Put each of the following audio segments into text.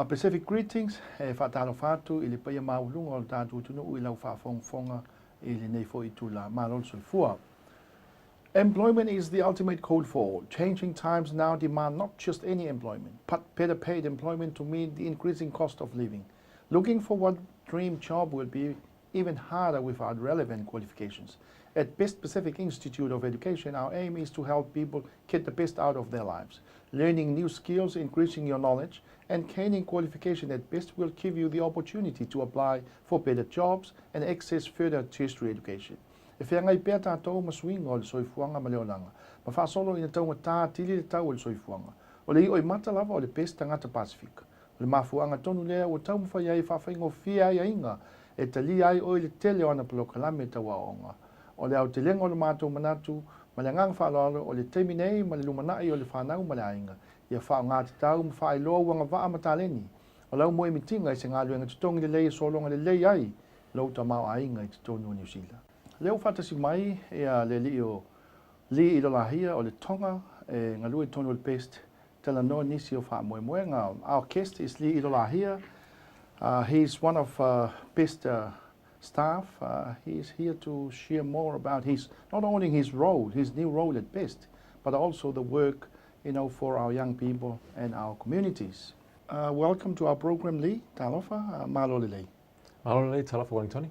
Pacific greetings, whaatalo whātu i le paia maulunga o le tātou tunu i lau whaafonga i le nei fo I tula malol sulfua. Employment is the ultimate code for all. Changing times now demand not just any employment, but better paid employment to meet the increasing cost of living. Looking for what dream job will be even harder without relevant qualifications. At Best Pacific Institute of Education, our aim is to help people get the best out of their lives. Learning new skills, increasing your knowledge, and gaining qualification at Best will give you the opportunity to apply for better jobs and access further tertiary education. E whea ngai pēr tātou masuinga o le soifuanga ma leonanga. Ma whaasolo ina taunga tā tili le tau o le soifuanga. O le I o I mata lava o le Best tangata Pasifika. O le mafuanga tonu lea o tau mwhai ai whawhaingo whia ia inga e tali ai o le tele o ana palokalame taua onga. O le au te lenga o le mātou manatu, ma le ngang whaaloalo o le teimi nei ma le lumanai o le whanau ma le ainga. Ia whao ngā te tau ma whae loa wanga waa mataleni. O lau moe mitinga I se ngā luenga tutongi le lei solonga le lei ai, lau ta mau ainga I tutonu o New Zealand. Leo whatasi mai ea le Li Ilolahia o le tonga, e ngā lue tonu o le Best Talanoa nisi o wha moe moe. Our guest is Li Ilolahia. He's one of Best staff. He's here to share more about not only his role, his new role at Best, but also the work for our young people and our communities. Welcome to our program, Li. Talofa, malole Li. Malole, talofa Wellingtoni.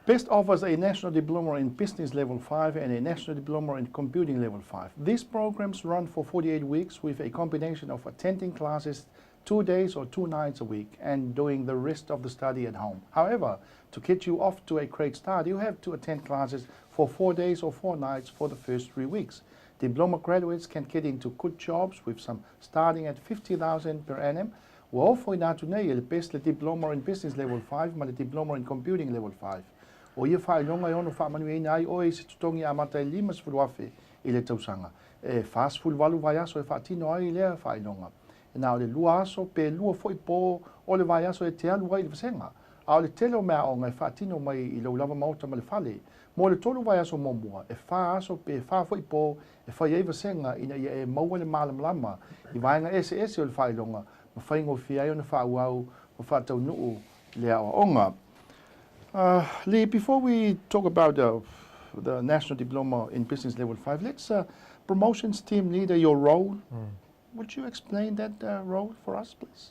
Best offers a National Diploma in Business Level 5 and a National Diploma in Computing Level 5. These programs run for 48 weeks with a combination of attending classes 2 days or 2 nights a week and doing the rest of the study at home. However, to get you off to a great start, you have to attend classes for 4 days or 4 nights for the first 3 weeks. Diploma graduates can get into good jobs with some starting at 50,000 per annum. Well, for natu nei le Best le Diploma in Business Level 5 ma le Diploma in Computing Level 5. O ia whaelonga I ono whaamanuina ai o se tutongi a matai 5 fulwafe I le tausanga. E fast full walu vai aso e whaatino ai lea whaelonga. E nā o le lua aso pe lua foi po o le vai aso e te alu ai le whasenga. A o le tele o mea o ngai whaatino mai I lau lava mauta ma le whale. Mo le tolu vai aso momua, e wha aso pe wha foi po e whai eiva senga ina ia e maua le malam lama I vaenga ese o le whaelonga ma whaingo whiai o na wha uau ma wha tau nuu lea o onga. Lee, before we talk about the National Diploma in Business Level 5, let's promotions team leader, your role. Would you explain that role for us, please?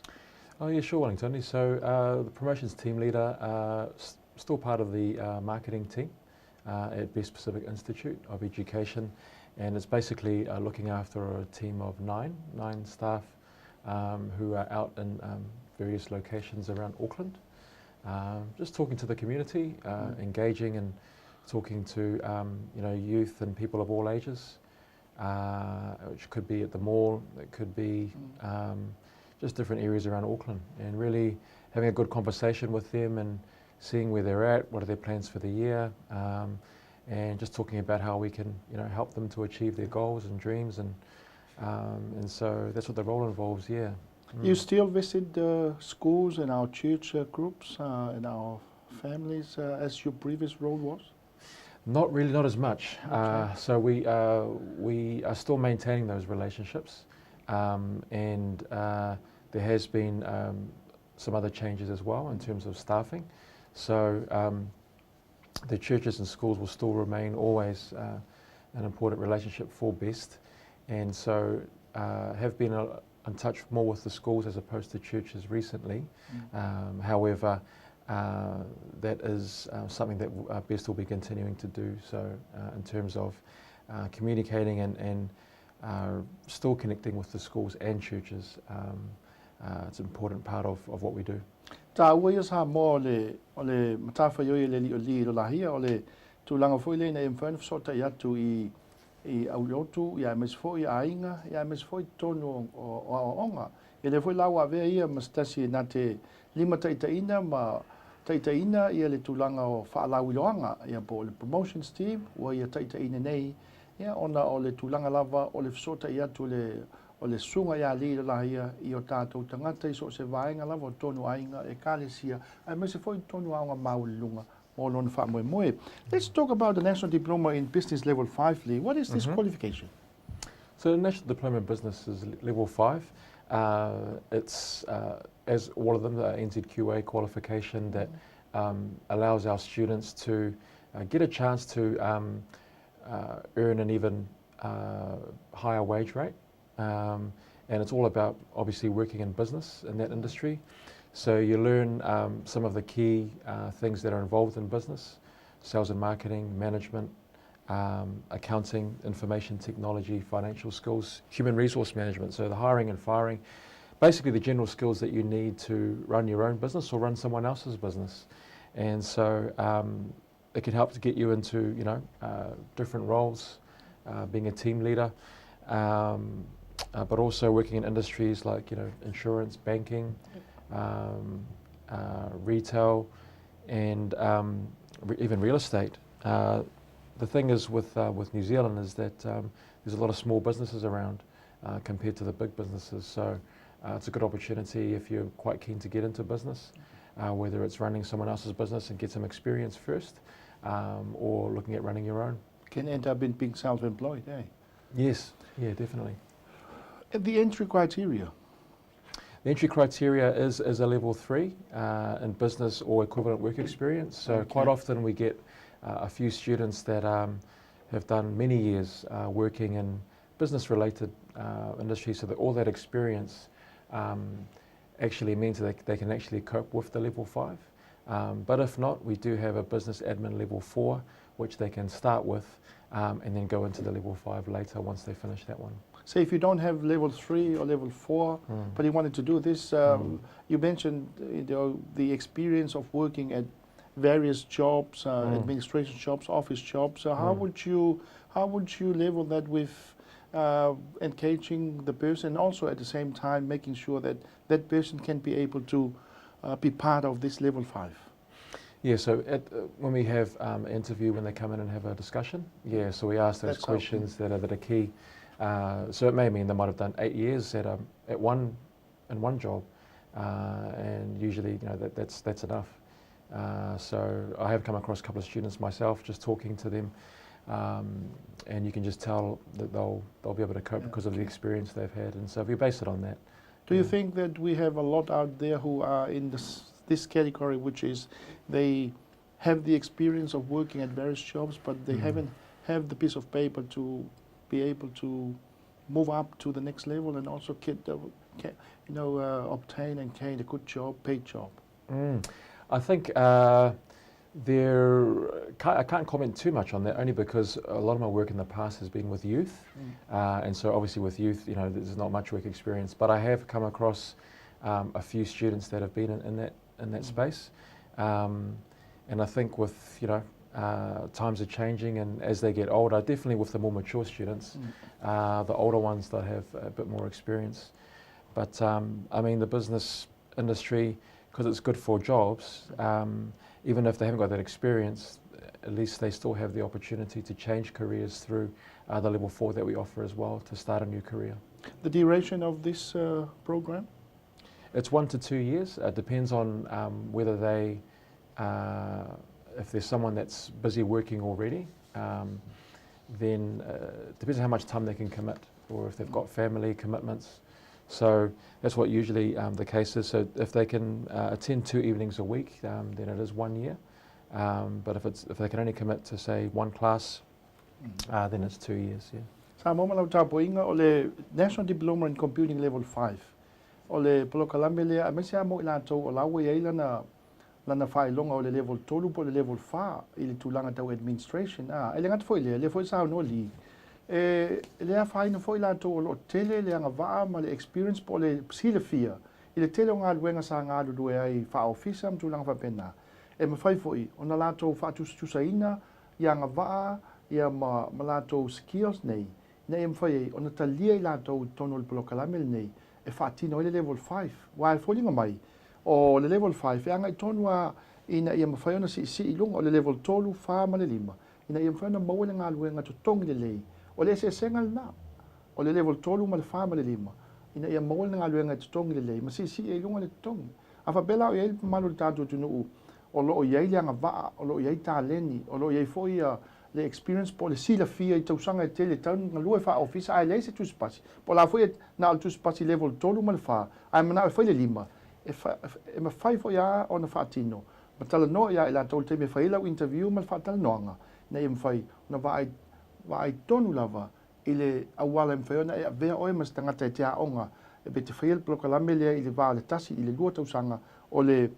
Oh yeah, sure, Wellington. So the promotions team leader, still part of the marketing team at Best Pacific Institute of Education, and it's basically looking after a team of nine staff who are out in various locations around Auckland. Just talking to the community, engaging and talking to youth and people of all ages, which could be at the mall, it could be just different areas around Auckland, and really having a good conversation with them and seeing where they're at, what are their plans for the year, and just talking about how we can help them to achieve their goals and dreams, and so that's what the role involves, yeah. You still visit schools and our church groups and our families as your previous role was? Not really, not as much. Okay. So we are still maintaining those relationships, and there has been some other changes as well in terms of staffing. So the churches and schools will still remain always an important relationship for Best, and so have been in touch more with the schools as opposed to churches recently. However, that is something that Best will be continuing to do, so in terms of communicating and still connecting with the schools and churches. It's an important part of what we do. Tā ua ia sa mo o le matawha ioi le Li Ilolahia o le tūlanga fwoi le na imwhana whasota I atu I aulotu, ia mes fwoi a inga, ia mes fwoi tonu o onga. Ia le fwoi lawa vea ia mastasi na te 5 taitaina ma taitaina ia le tūlanga o whaalauiloanga, ia po le promotions team, ua ia taitaina nei, ia ona o le tūlanga lava o le whasota I atu o le sunga ia Li Ilolahia I o tātou tangata I so se vaenga lava o tonu ainga e kālesia, ai me se foi tonu aonga maulunga mo lona wha moe moe. Let's talk about the National Diploma in Business Level 5, Lee. What is this qualification? So the National Diploma in Business is level 5. It's, as all of them, the NZQA qualification that allows our students to get a chance to earn an even higher wage rate. And it's all about obviously working in business in that industry. So you learn some of the key things that are involved in business: sales and marketing, management, accounting, information technology, financial skills, human resource management, so the hiring and firing, basically the general skills that you need to run your own business or run someone else's business. And so it can help to get you into, different roles, being a team leader, but also working in industries like, insurance, banking, retail, and even real estate. The thing is with New Zealand is that there's a lot of small businesses around compared to the big businesses. So it's a good opportunity if you're quite keen to get into business, whether it's running someone else's business and get some experience first, or looking at running your own. Can end up in being self-employed, eh? Yes, yeah, definitely. And the entry criteria? The entry criteria is a level 3 in business or equivalent work experience. So quite often we get a few students that have done many years working in business-related industries, so that all that experience actually means that they can actually cope with the level 5. But if not, we do have a business admin level 4, which they can start with and then go into the level 5 later once they finish that one. So if you don't have level 3 or level 4, but you wanted to do this, you mentioned the experience of working at various jobs, administration jobs, office jobs. So how would you level that with engaging the person, and also at the same time making sure that that person can be able to be part of this level 5? Yeah, so when we have an interview, when they come in and have a discussion, so we ask those questions that are key. So it may mean they might have done 8 years at one job, and usually that's enough. So I have come across a couple of students myself, just talking to them, and you can just tell that they'll be able to cope because of the experience they've had. And so if you base it on that. Do you think that we have a lot out there who are in this category, which is they have the experience of working at various jobs, but they haven't have the piece of paper to be able to move up to the next level and also obtain and gain a good job, paid job? I think I can't comment too much on that, only because a lot of my work in the past has been with youth, and so obviously with youth, there's not much work experience. But I have come across a few students that have been in that space, and I think with times are changing, and as they get older, definitely with the more mature students, the older ones that have a bit more experience. But I mean, the business industry, because it's good for jobs, even if they haven't got that experience, at least they still have the opportunity to change careers through the level 4 that we offer as well, to start a new career. The duration of this program? It's 1 to 2 years. It depends on whether they, if there's someone that's busy working already, then it depends on how much time they can commit, or if they've got family commitments. So that's what usually the case is. So if they can attend 2 evenings a week, then it is 1 year. But if they can only commit to, say, 1 class, then it's 2 years. Yeah. Sa mo malau tapo inga ole National Diploma in Computing Level 5. Ole polokalame le amesi mo ilato o lawe ia lana whailonga o le level 2 po le level 4 ili tulanga tau administration. Ele ngat foi le foi sa no li. Le a whaina foi lato o lo tele le anga waa ma le experience po le sile fia. Ile tele o ngā luenga sa ngā lue ai wha ofisa am tulanga whapena. E ma whai foi, o na lato whatu tusaina i anga waa ia ma lato skills nei. Nei em whai, o na talia i lato tono le polokalame nei. E whaatino i le level 5. Wa e wholinga mai. O le level 5, e anga i tonua ina ia mawhai ona si ilunga o le level 3, 4 ma le 5. Ina ia mawhai ona mawele ngā luenga to tongi le lei. O le se sengal na. O le level 3 ma le 4 ma le 5. Ina ia mawele ngā luenga to tongi le lei. Ma si ilunga le tongi. A whabela o iei malu tātou tunu u. O lo o iei le anga waa, o lo o iei tā leni, o lo o iei foi le experience po le sila fia I tausanga te le tau ngalua fa office ai le se tuspasi. Po la foi na al tuspasi level tolu mal fa. Ai mana foi le lima. E ma fai fo ya ona fa tino. Ma Talanoa ia ila tau te me fai lau interview mal fa Talanoa. Na im fai na va ai tonu lava ile awala im fai ona e vea oi mas tangata te a onga. E be te fai el prokalame le ile va le tasi ile lua tausanga o le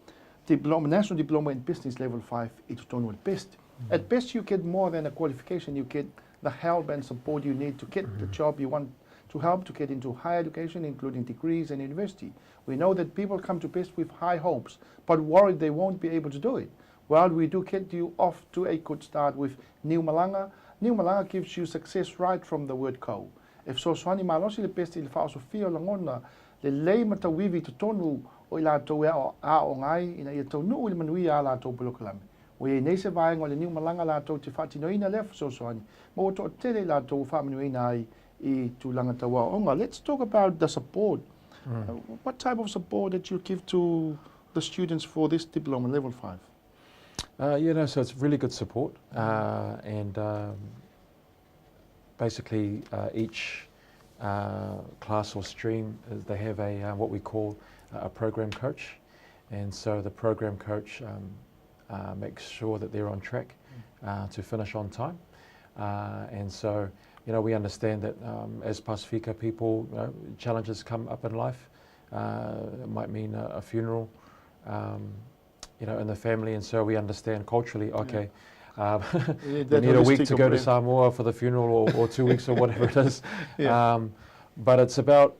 diploma, national diploma in business level 5 I tonu al best. At best, you get more than a qualification. You get the help and support you need to get the job you want to help to get into higher education, including degrees and university. We know that people come to BEST with high hopes, but worried they won't be able to do it. Well, we do get you off to a good start with New Malanga. New Malanga gives you success right from the word go. If so swani malosi le BEST il fa Sofia langona le lei mata wivi to tonu o ila to o ngai ina ia tonu il manui ala to blokalame. We nei se vai ngole New Malanga la tau te whatinoina lef so soani. Mo to tele la tau whamanuina ai I tūlanga tawa onga. Let's talk about the support. What type of support that you give to the students for this diploma level 5? So it's really good support, and basically each class or stream they have a what we call a program coach, and so the program coach makes sure that they're on track to finish on time, and so we understand that as Pasifika people, challenges come up in life. It might mean a funeral, in the family, and so we understand culturally. Okay, we need a week to go to Samoa for the funeral, or 2 weeks, or whatever it is. But it's about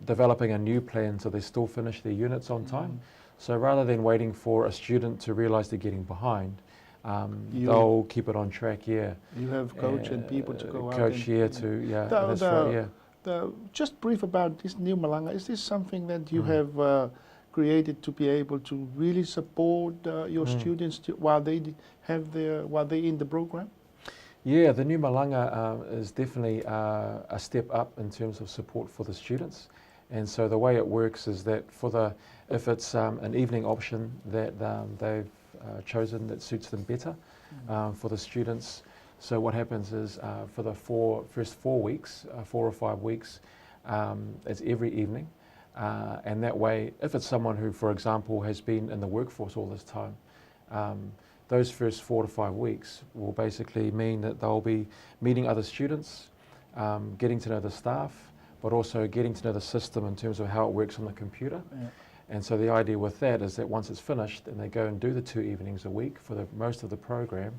developing a new plan so they still finish their units on time. So rather than waiting for a student to realise they're getting behind, they'll keep it on track. You have coach and people to go out. Coach, that's right. Just brief about this New Malanga. Is this something that you have created to be able to really support your students while they in the program? Yeah, the New Malanga is definitely a step up in terms of support for the students. And so the way it works is that if it's an evening option that they've chosen that suits them better for the students. So what happens is for the first 4 weeks, 4 or 5 weeks, it's every evening. And that way, if it's someone who, for example, has been in the workforce all this time, those first 4 to 5 weeks will basically mean that they'll be meeting other students, getting to know the staff, but also getting to know the system in terms of how it works on the computer. And so the idea with that is that once it's finished and they go and do the 2 evenings a week for most of the program,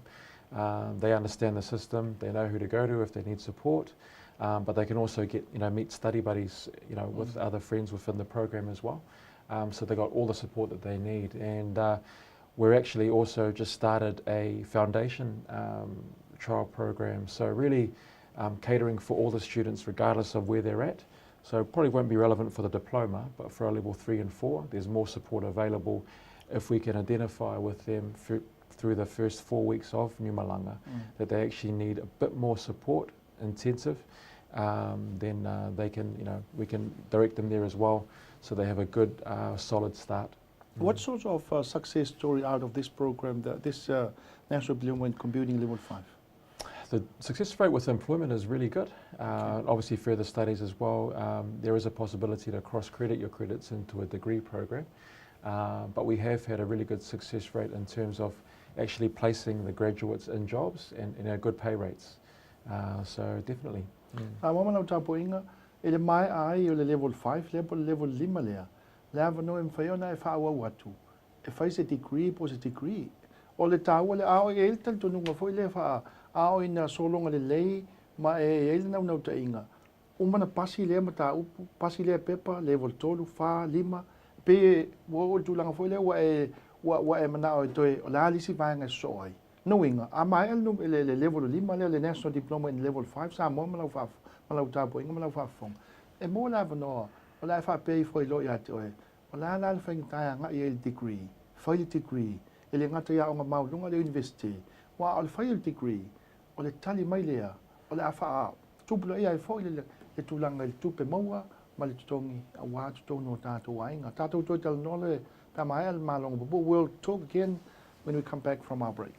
they understand the system, they know who to go to if they need support, but they can also get, meet study buddies, with other friends within the program as well. So they got all the support that they need. And we're actually also just started a foundation trial program. So really catering for all the students regardless of where they're at. So probably won't be relevant for the diploma, but for our level 3 and 4, there's more support available if we can identify with them through the first 4 weeks of New Malanga that they actually need a bit more support, intensive, then they can, we can direct them there as well, so they have a good, solid start. What sort of success story out of this program, this National Diploma in Computing Level 5? The success rate with employment is really good. Obviously further studies as well. There is a possibility to cross-credit your credits into a degree program. But we have had a really good success rate in terms of actually placing the graduates in jobs and good pay rates. So definitely. Mamana utapoinga, ele mai ai o le level 5, level 5 lea. Leva no emfaiona e whaawa watu. E whai se degree po se degree. O le tāua le ao e ele tal tonunga foi le wha ao ina solonga le lei ma e ele nau ta inga. Umana pasi lea mata upu, pasi lea pepa, level 3, 4, 5. Pe o tulanga foi le wa e mana o e toe o la alisi vaenga so ai. No inga, a mai al num le level 5 le National Diploma in Level 5 sa mo malau tāpo inga malau whafong. E mo lava noa, o la wha pei foi lo ia te oe. O la la whaingatai nga I el degree, whaile degree, ele ngata ia o ngā maulunga le university. Wa o le whaile degree, o le tali mai lea, o le awha a tupula ia e foi le tulanga le tupe maua, ma le tutongi a wā tutongi no tātou ainga. Tātou toi Talanoa le tamai al malonga bubu. We'll talk again when we come back from our break.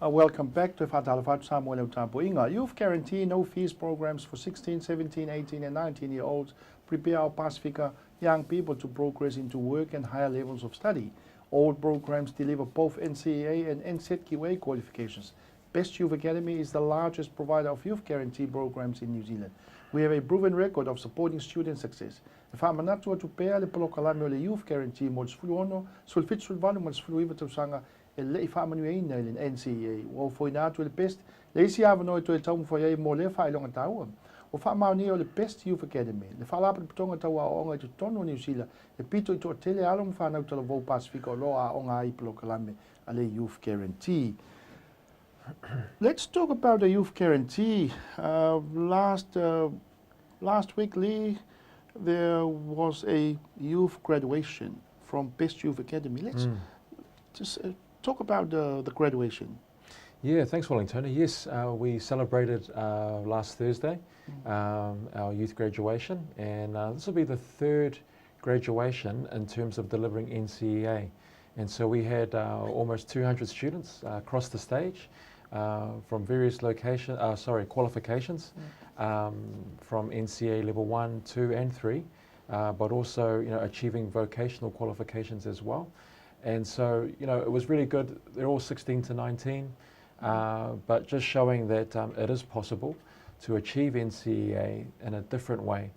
Welcome back to Fatalafat Samuel Tapuinga. Youth Guarantee No Fees programs for 16, 17, 18 and 19-year-olds prepare our Pacifica young people to progress into work and higher levels of study. All programs deliver both NCEA and NZQA qualifications. Best Youth Academy is the largest provider of Youth Guarantee programs in New Zealand. We have a proven record of supporting student success. E whaamanatua tupea le polokalame o le Youth Guarantee mo le sfulu ono, sulfitu sulvanu mo le sfulu iwa tausanga e le I whaamanueina i le NCEA. Wa foina atu le best, le isi avano to e taumu whaiai mo le whailonga taua. O whaamauni o le Best Youth Academy. Le whalapa le putonga taua o onga I tu tono New Zealand. E pito I to tele along whanau tala vau Pacifica o loa a onga ai polokalame a le Youth Guarantee. Let's talk about the Youth Guarantee. Last week, Lee, there was a youth graduation from Best Youth Academy. Let's just talk about the graduation. Yeah, thanks, Wellington. Yes, we celebrated last Thursday our youth graduation, and this will be the third graduation in terms of delivering NCEA. And so we had almost 200 students across the stage from various qualifications from NCEA level 1, 2 and 3, but also achieving vocational qualifications as well. And so it was really good. They're all 16 to 19, but just showing that it is possible to achieve NCEA in a different way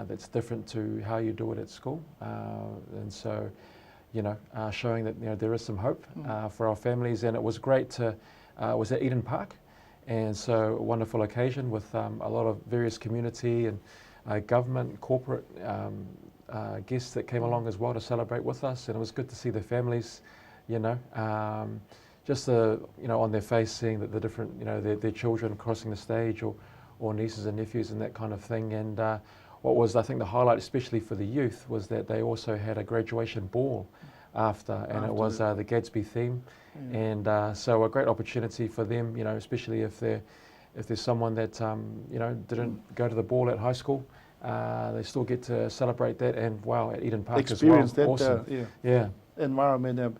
that's different to how you do it at school. And so showing that there is some hope for our families. And it was great to was at Eden Park, and so a wonderful occasion with a lot of various community and government, corporate guests that came along as well to celebrate with us. And it was good to see the families, just on their face, seeing that the different, their children crossing the stage, or nieces and nephews and that kind of thing. And what was, I think, the highlight, especially for the youth, was that they also had a graduation ball after it was the Gadsby theme. Yeah. And so a great opportunity for them, especially if there's someone that didn't go to the ball at high school, they still get to celebrate that. And wow, at Eden Park experience as well. Awesome. Yeah. Environment.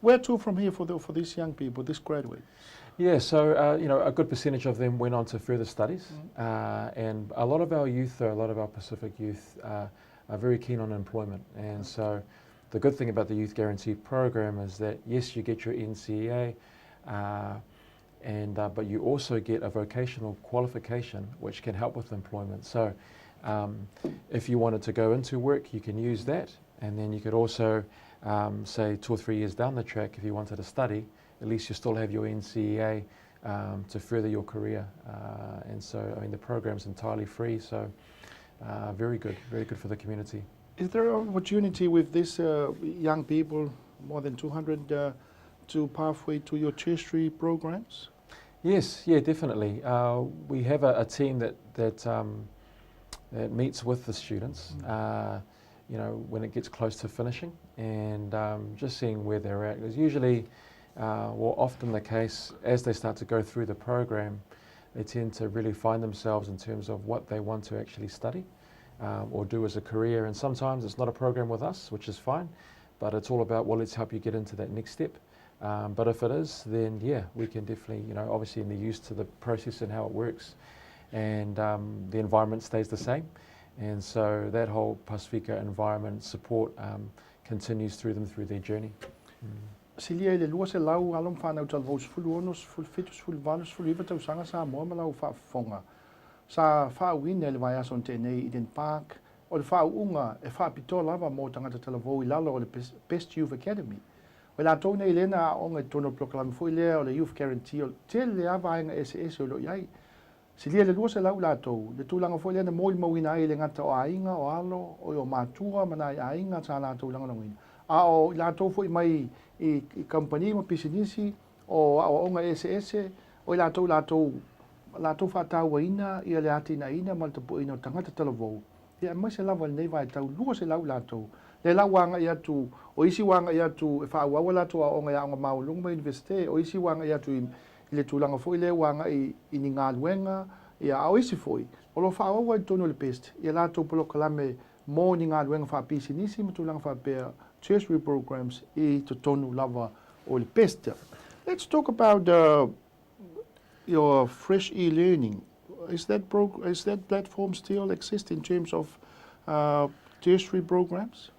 Where to from here for these young people, this graduate? Yeah, so a good percentage of them went on to further studies, and a lot of our youth, a lot of our Pacific youth, are very keen on employment. And so the good thing about the Youth Guarantee program is that yes, you get your NCEA, but you also get a vocational qualification which can help with employment. So if you wanted to go into work, you can use that, and then you could also say 2 or 3 years down the track, if you wanted to study, at least you still have your NCEA to further your career. And so, the program's entirely free, so very good for the community. Is there an opportunity with these young people, more than 200, to pathway to your tertiary programs? Yes, yeah, definitely. We have a team that meets with the students, when it gets close to finishing, and just seeing where they're at. Because usually, often the case, as they start to go through the program, they tend to really find themselves in terms of what they want to actually study or do as a career. And sometimes it's not a program with us, which is fine, but it's all about, well, let's help you get into that next step. But if it is, then yeah, we can definitely, obviously they're used to the process and how it works, and the environment stays the same. And so that whole Pacifica environment support continues through them through their journey. Silia le lua se lau alom whanau tal vau sfulu ono, sfulu fitu, sfulu valu, sfulu iwa tau sanga sa moa ma lau whaafonga. Sa whaawina le vai aso tenei Eden Park, o le whaunga e whaapito lava mo tangata tala vau I lalo o le Best Youth Academy. O la tau nei lena o ngai tono proklami fui lea o le Youth Guarantee o te le awa inga SS o lo iai. Silia le lua se lau la tau, le tūlanga fui lena mo I mawina ai le ngata o ainga o alo, o o mātua mana I ainga sa la tau langa langina. A o la tau fui mai I company mo pisinisi o onga SS o la tau whatau waina I le atina ina maltapu ina o tangata talavou. Ia mai se lava nei vai tau lua se lau la tau. Le lau wanga I atu, o isi wanga I atu e whaawawa la tau a onga ia onga maulunga universite, o isi wanga I atu I le tūlanga fui le wanga I ni ngā luenga, ia au isi fui. O lo whaawawa I tono le Best, ia la tau polo kalame mo ni ngā luenga wha pisinisi mo tūlanga wha pēr tertiary programs I to tonu lava o le Best. Let's talk about your fresh e-learning. Is that platform still exist in terms of tertiary programs?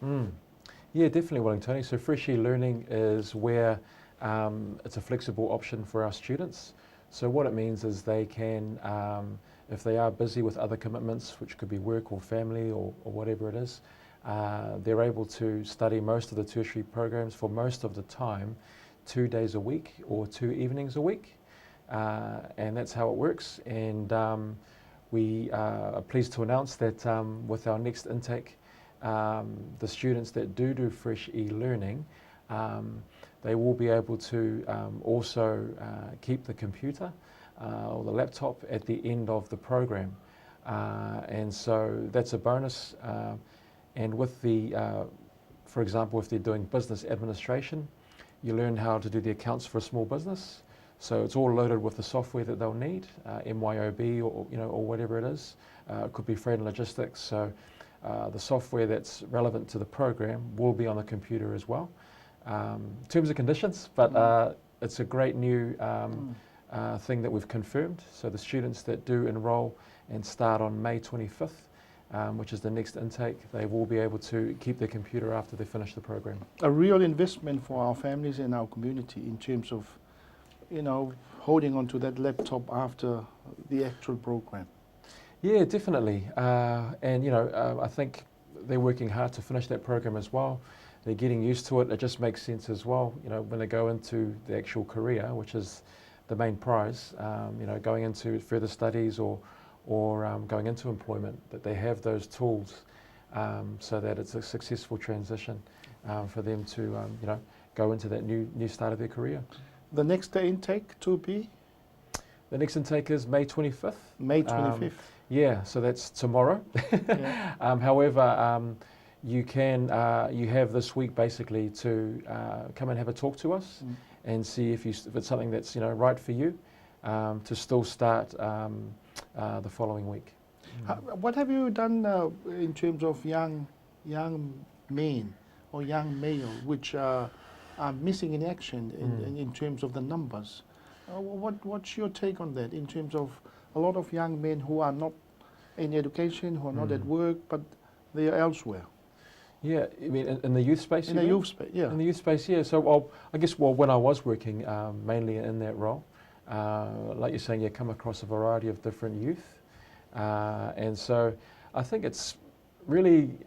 Yeah, definitely, Wellington. So Fresh e-learning is where it's a flexible option for our students. So what it means is they can, if they are busy with other commitments, which could be work or family or whatever it is, they're able to study most of the tertiary programs for most of the time, 2 days a week or 2 evenings a week. And that's how it works. And we are pleased to announce that with our next intake, the students that do Fresh e-learning, they will be able to also keep the computer or the laptop at the end of the program. And so that's a bonus. And with the, for example, if they're doing business administration, you learn how to do the accounts for a small business. So it's all loaded with the software that they'll need, MYOB or whatever it is. It could be freight and logistics. So the software that's relevant to the program will be on the computer as well. Terms and conditions, but it's a great new thing that we've confirmed. So the students that do enrol and start on May 25th, which is the next intake, they will be able to keep their computer after they finish the program. A real investment for our families and our community in terms of, holding on to that laptop after the actual program. Yeah, definitely. I think they're working hard to finish that program as well. They're getting used to it. It just makes sense as well, when they go into the actual career, which is the main prize, going into further studies or going into employment, that they have those tools so that it's a successful transition for them to, go into that new start of their career. The next intake to be? The next intake is May 25th. May 25th. Yeah, so that's tomorrow. Yeah. However, you have this week basically to come and have a talk to us and see if it's something that's right for you to still start the following week. What have you done in terms of young men or young male which are missing in action in terms of the numbers? What's your take on that in terms of a lot of young men who are not in education, who are not at work, but they are elsewhere? Yeah, I mean, in the youth space? In the youth space, yeah. In the youth space, yeah. So I guess when I was working mainly in that role, like you're saying, you come across a variety of different youth. And so I think it's really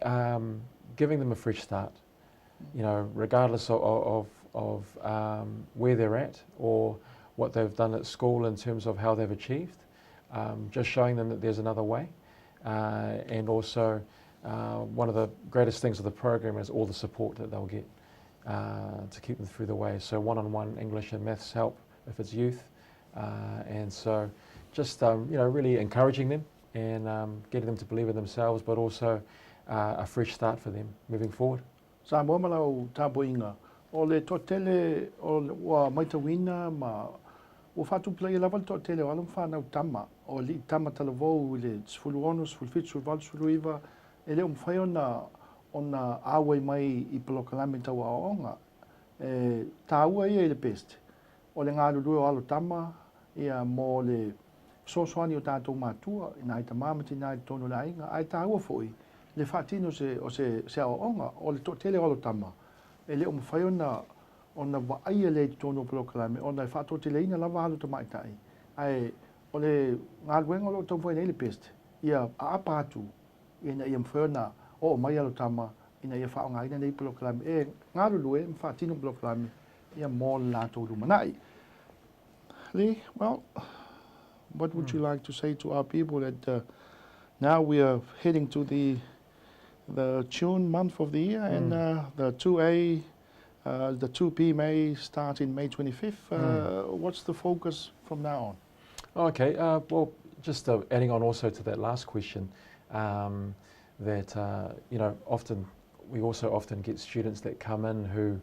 giving them a fresh start, regardless of where they're at or what they've done at school in terms of how they've achieved, just showing them that there's another way. And also, one of the greatest things of the program is all the support that they'll get to keep them through the way. So one-on-one English and maths help if it's youth. And so just, really encouraging them and getting them to believe in themselves, but also a fresh start for them moving forward. Sa mo malau taboinga o le totele o wa maitawina ma o fatu play level totele o alam whanau tama o li tama talavou le sfulu onus, sfulu fitu, sfulu sfulu iwa ele whai ona awe mai I polokalame tau aonga tā ua ia le peste o le ngā rurua o alo tama ia mo le sosoani o tātou mātua ina ai ta mamati ina ai tono la inga ai tā ua foi le whaatino o se aonga o le totele o alo tama ele whai ona wa aia le tono polokalame ona whaatotele ina lava halu ta maitai ai o le ngā ruenga o lo tau whai nei le peste ia a apa atu ina ia mwhana o mai alo tama ina ia whaonga ina nei polokalame ngā rurua mwhaatino polokalame ia mō lātou rumanai. Li, well, what would you like to say to our people that now we are heading to the June month of the year and the 2A, the 2P may start in May 25th. What's the focus from now on? Okay, well, just adding on also to that last question, that, we also often get students that come in who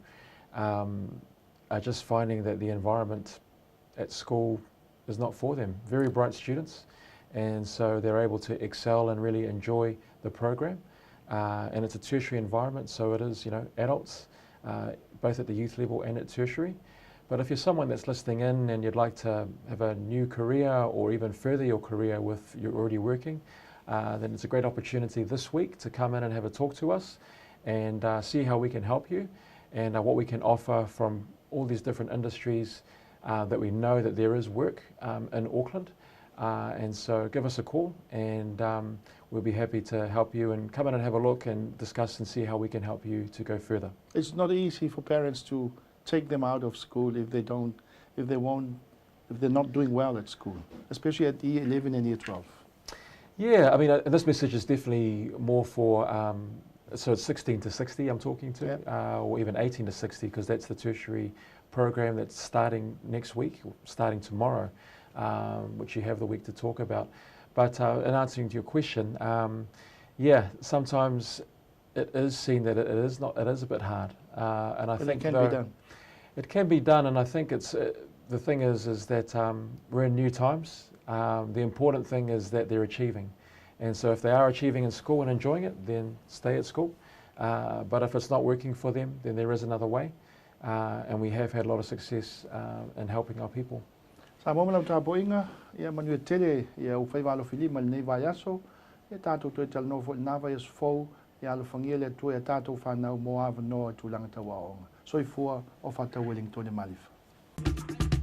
are just finding that the environment at school is not for them. Very bright students, and so they're able to excel and really enjoy the program. And it's a tertiary environment, so it is, adults, both at the youth level and at tertiary. But if you're someone that's listening in and you'd like to have a new career or even further your career with you're already working, then it's a great opportunity this week to come in and have a talk to us and see how we can help you and what we can offer from all these different industries that we know that there is work in Auckland. And so give us a call and we'll be happy to help you and come in and have a look and discuss and see how we can help you to go further. It's not easy for parents to take them out of school if they're not doing well at school, especially at year 11 and year 12. Yeah, I mean, this message is definitely more for, so it's 16 to 60 I'm talking to, or even 18 to 60, because that's the tertiary program that's starting next week, starting tomorrow, which you have the week to talk about. But in answering to your question, yeah, sometimes it is seen that it is a bit hard, and I think it can be done. It can be done, and I think it's the thing is that we're in new times. The important thing is that they're achieving, and so if they are achieving in school and enjoying it, then stay at school. But if it's not working for them, then there is another way, and we have had a lot of success in helping our people. Sa momena ta boinga ia manu tele ia u fai valo fili mal nei vai aso ia tatou to Talanoa fo nava ia sfou ia lo fangia le tu ia tatou fa na mo ava no tu langa tawa. Soifua o Whata Wellington e Malifa.